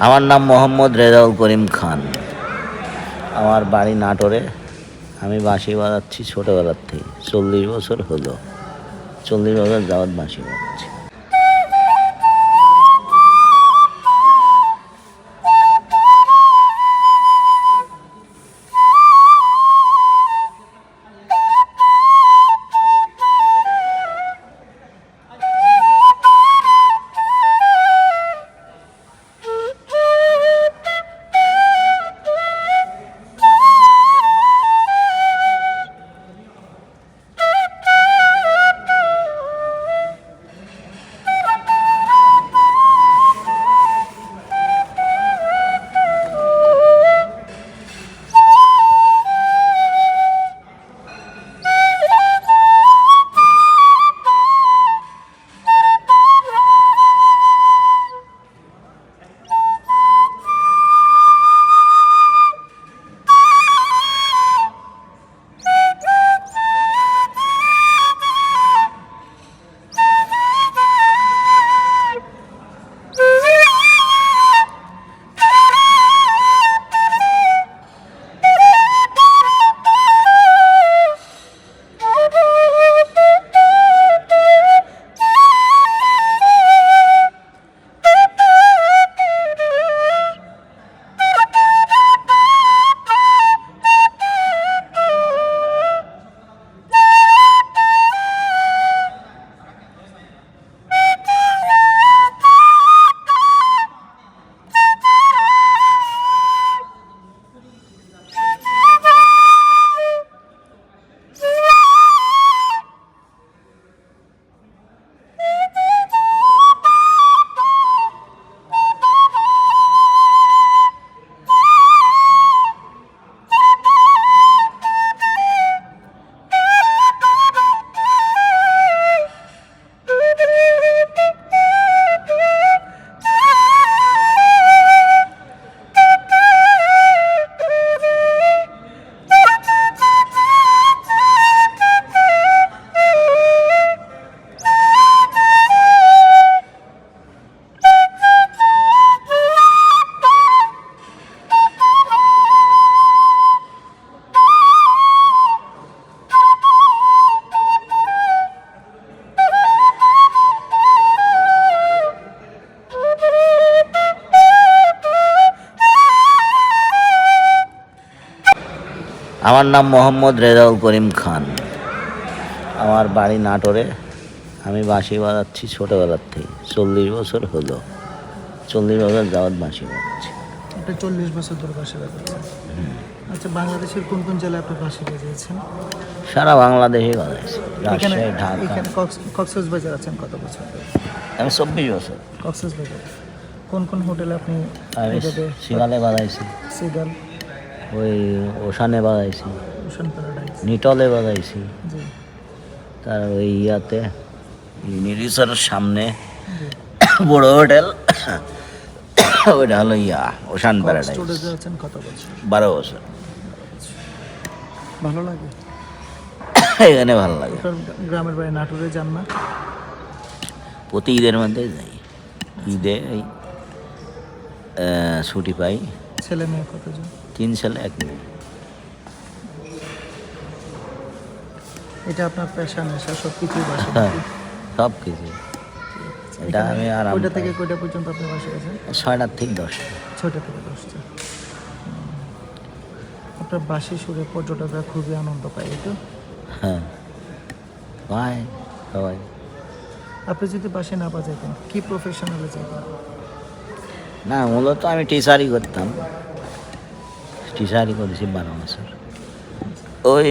আমার নাম মোহাম্মদ রেজাউল করিম খান। আমার বাড়ি নাটোরে। আমি বাঁশি বাজাচ্ছি ছোটোবেলার থেকে, 40 বছর হলো। 40 বছর যাবৎ বাঁশি বাজাচ্ছি। আমার নাম মোহাম্মদ রেজাউল করিম খান। আমার বাড়ি নাটোরে। আমি বাঁশি বাজাচ্ছি ছোটোবেলার থেকে, 40 বছর হলো। 40 বছর যাবৎ বাঁশি বাজাচ্ছি। আপনি 40 বছর ধরে বাঁশি বাজাচ্ছেন। আচ্ছা, বাংলাদেশের কোন কোন জেলায় আপনি বাঁশি বাজিয়েছেন? সারা বাংলাদেশে বাজাইছি, রাজশাহী, ঢাকা। এখানে কক্সবাজার আছেন কত বছর? আমি 24 বছর। কক্সবাজার কোন কোন হোটেলে আপনি? আমি সিগালে বাজাইছি, সিগাল, ওই ওশানে বাজাইছি, ওশান প্যারাডাইস, নিটলে বাজাইছি, জি, তার ওই ইয়াতে নিরিসরের সামনে বড় হোটেল, ওইটা হলো ওশান প্যারাডাইস। স্টুডিওতে আছেন কত বছর? 12 বছর। ভালো লাগে এখানে, ভালো লাগে। আপনার গ্রামের বাড়ি নাটোরে, যান না? প্রতি ঈদের মধ্যে যাই। ঈদে এই ছুটি পাই। ছেলে মেয়ে কতজন? 3 ছেলে 1 মেয়ে। এটা আপনার পেশা, নেশা সব কিছুই বাসা? সব কিছু। এটা আমি আরাম। কয়টা থেকে কয়টা পর্যন্ত আপনি বাসা আছেন? 6টা থেকে 10টা। 6টা থেকে 10টা। আপনার বাঁশি সুরে পর্যটকরা খুবই আনন্দ পায়, এই তো? হ্যাঁ, ভাই সবাই। আপনি যদি বাঁশি না বাজাইতেন, কি প্রফেশনালে যাবেন? না, মূলত আমি টিচারই করতাম। টিচারই করেছি 12 বছর। ওই